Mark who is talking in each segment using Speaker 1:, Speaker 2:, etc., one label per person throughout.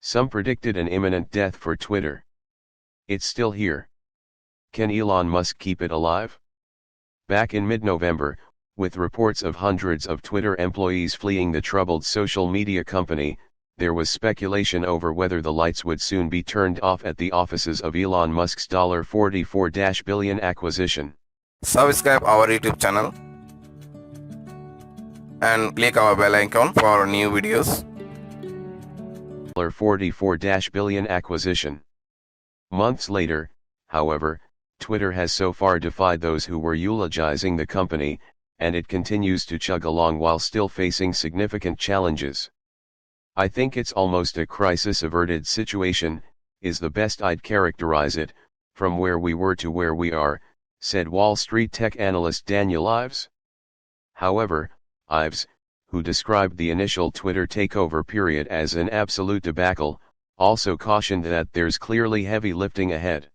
Speaker 1: Some predicted an imminent death for Twitter. It's still here. Can Elon Musk keep it alive? Back in mid-November, with reports of hundreds of Twitter employees fleeing the troubled social media company, there was speculation over whether the lights would soon be turned off at the offices of Elon Musk's $44 billion acquisition.
Speaker 2: Subscribe our YouTube channel and click our bell icon for new videos.
Speaker 1: $44 billion acquisition. Months later, however, Twitter has so far defied those who were eulogizing the company, and it continues to chug along while still facing significant challenges. I think it's almost a crisis-averted situation, is the best I'd characterize it, from where we were to where we are, said Wall Street tech analyst Daniel Ives. However, Ives, who described the initial Twitter takeover period as an absolute debacle, also cautioned that there's clearly heavy lifting ahead.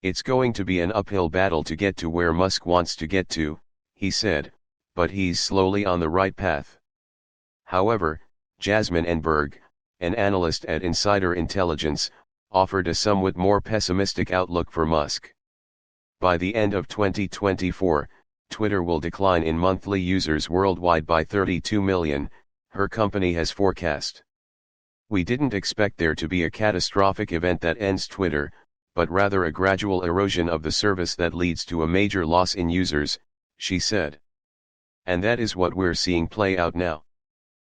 Speaker 1: It's going to be an uphill battle to get to where Musk wants to get to, he said, but he's slowly on the right path. However, Jasmine Enberg, an analyst at Insider Intelligence, offered a somewhat more pessimistic outlook for Musk. By the end of 2024, Twitter will decline in monthly users worldwide by 32 million, her company has forecast. We didn't expect there to be a catastrophic event that ends Twitter, but rather a gradual erosion of the service that leads to a major loss in users, she said. And that is what we're seeing play out now.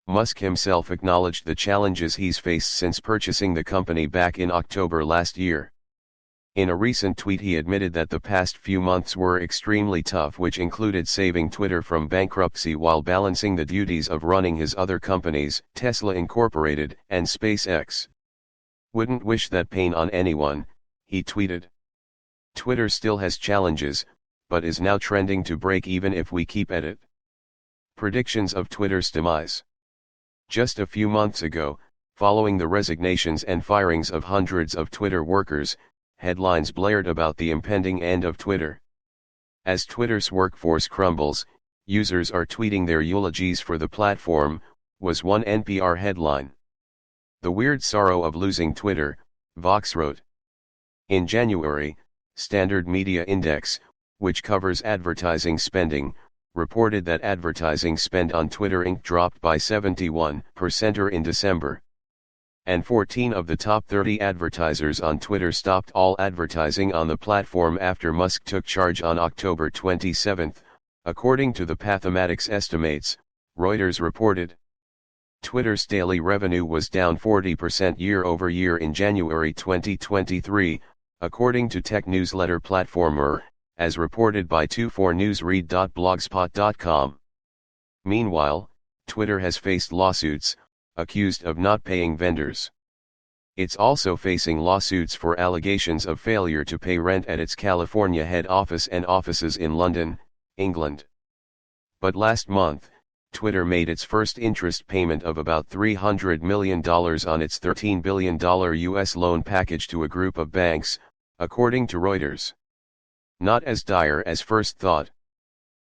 Speaker 1: Musk himself acknowledged the challenges he's faced since purchasing the company back in October last year. In a recent tweet he admitted that the past few months were extremely tough, which included saving Twitter from bankruptcy while balancing the duties of running his other companies, Tesla Incorporated and SpaceX. Wouldn't wish that pain on anyone, he tweeted. Twitter still has challenges, but is now trending to break even if we keep at it. Predictions of Twitter's demise. Just a few months ago, following the resignations and firings of hundreds of Twitter workers, headlines blared about the impending end of Twitter. As Twitter's workforce crumbles, users are tweeting their eulogies for the platform, was one NPR headline. The weird sorrow of losing Twitter, Vox wrote. In January, Standard Media Index, which covers advertising spending, reported that advertising spend on Twitter Inc. dropped by 71% in December. And 14 of the top 30 advertisers on Twitter stopped all advertising on the platform after Musk took charge on October 27, according to the Pathematics estimates, Reuters reported. Twitter's daily revenue was down 40% year-over-year in January 2023, according to tech newsletter Platformer, as reported by 24newsread.blogspot.com. Meanwhile, Twitter has faced lawsuits, accused of not paying vendors. It's also facing lawsuits for allegations of failure to pay rent at its California head office and offices in London, England. But last month, Twitter made its first interest payment of about $300 million on its $13 billion US loan package to a group of banks, according to Reuters. Not as dire as first thought.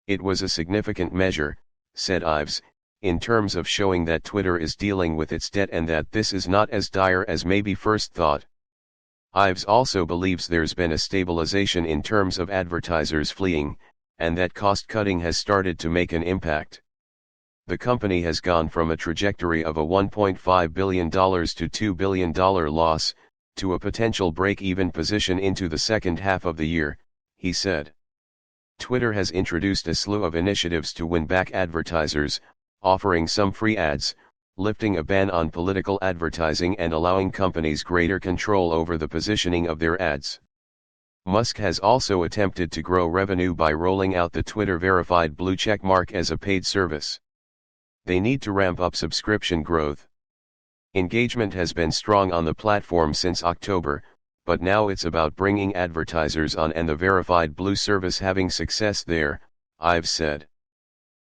Speaker 1: It was a significant measure, said Ives, in terms of showing that Twitter is dealing with its debt and that this is not as dire as maybe first thought. Ives also believes there's been a stabilization in terms of advertisers fleeing, and that cost-cutting has started to make an impact. The company has gone from a trajectory of a $1.5 billion to $2 billion loss, to a potential break-even position into the second half of the year, he said. Twitter has introduced a slew of initiatives to win back advertisers, offering some free ads, lifting a ban on political advertising and allowing companies greater control over the positioning of their ads. Musk has also attempted to grow revenue by rolling out the Twitter-verified blue check mark as a paid service. They need to ramp up subscription growth. Engagement has been strong on the platform since October, but now it's about bringing advertisers on and the verified blue service having success there, Ives said.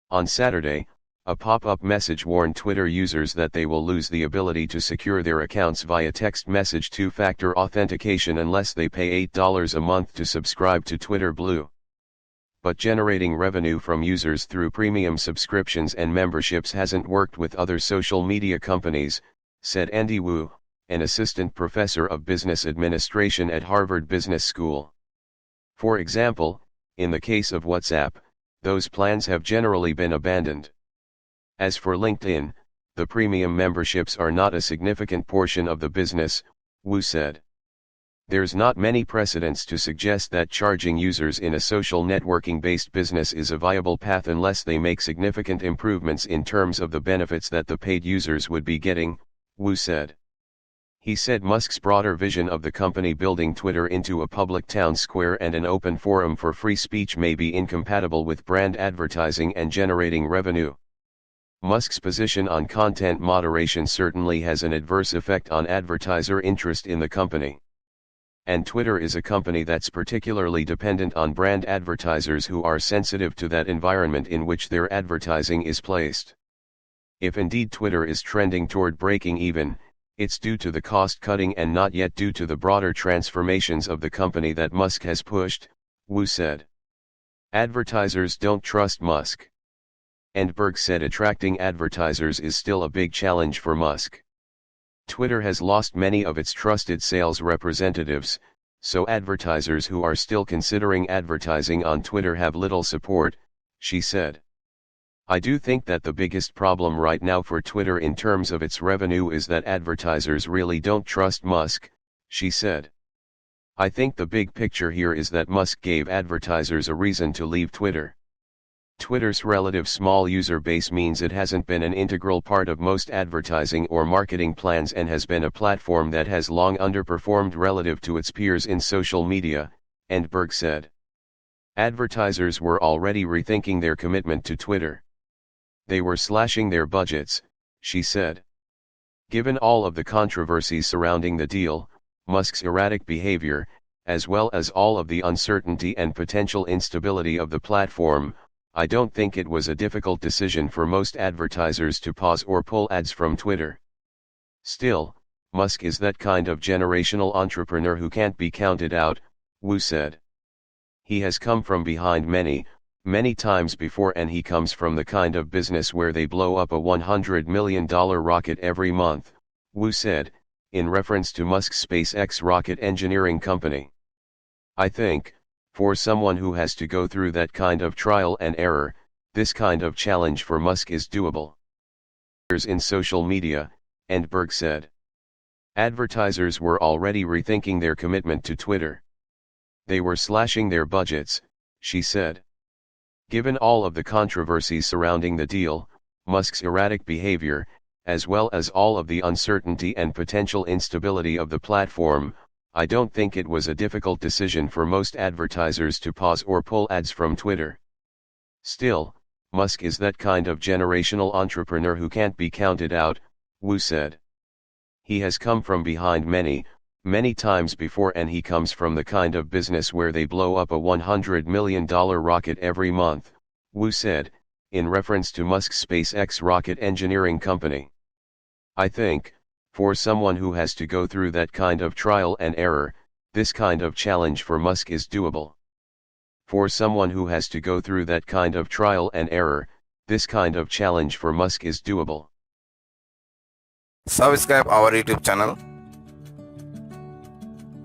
Speaker 1: On Saturday, a pop-up message warned Twitter users that they will lose the ability to secure their accounts via text message two-factor authentication unless they pay $8 a month to subscribe to Twitter Blue. But generating revenue from users through premium subscriptions and memberships hasn't worked with other social media companies, said Andy Wu, an assistant professor of business administration at Harvard Business School. For example, in the case of WhatsApp, those plans have generally been abandoned. As for LinkedIn, the premium memberships are not a significant portion of the business, Wu said. There's not many precedents to suggest that charging users in a social networking-based business is a viable path unless they make significant improvements in terms of the benefits that the paid users would be getting, Wu said. He said Musk's broader vision of the company building Twitter into a public town square and an open forum for free speech may be incompatible with brand advertising and generating revenue. Musk's position on content moderation certainly has an adverse effect on advertiser interest in the company. And Twitter is a company that's particularly dependent on brand advertisers who are sensitive to that environment in which their advertising is placed. If indeed Twitter is trending toward breaking even, it's due to the cost cutting and not yet due to the broader transformations of the company that Musk has pushed, Wu said. Advertisers don't trust Musk. Berg said attracting advertisers is still a big challenge for Musk. Twitter has lost many of its trusted sales representatives, so advertisers who are still considering advertising on Twitter have little support, she said. I do think that the biggest problem right now for Twitter in terms of its revenue is that advertisers really don't trust Musk, she said. I think the big picture here is that Musk gave advertisers a reason to leave Twitter. Twitter's relative small user base means it hasn't been an integral part of most advertising or marketing plans and has been a platform that has long underperformed relative to its peers in social media, Berg said. Advertisers were already rethinking their commitment to Twitter. They were slashing their budgets, she said. Given all of the controversies surrounding the deal, Musk's erratic behavior, as well as all of the uncertainty and potential instability of the platform, I don't think it was a difficult decision for most advertisers to pause or pull ads from Twitter. Still, Musk is that kind of generational entrepreneur who can't be counted out, Wu said. He has come from behind many times before, and he comes from the kind of business where they blow up a $100 million rocket every month, Wu said, in reference to Musk's SpaceX rocket engineering company. I think, for someone who has to go through that kind of trial and error, this kind of challenge for Musk is doable. In social media, Berg said. Advertisers were already rethinking their commitment to Twitter. They were slashing their budgets, she said. Given all of the controversies surrounding the deal, Musk's erratic behavior, as well as all of the uncertainty and potential instability of the platform, I don't think it was a difficult decision for most advertisers to pause or pull ads from Twitter. Still, Musk is that kind of generational entrepreneur who can't be counted out, Wu said. He has come from behind many times before, and he comes from the kind of business where they blow up a $100 million rocket every month, Wu said, in reference to Musk's SpaceX rocket engineering company. I think, for someone who has to go through that kind of trial and error, this kind of challenge for Musk is doable. For someone who has to go through that kind of trial and error, this kind of challenge for Musk is doable.
Speaker 2: Subscribe our YouTube channel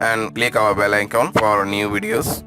Speaker 2: and click our bell icon for new videos.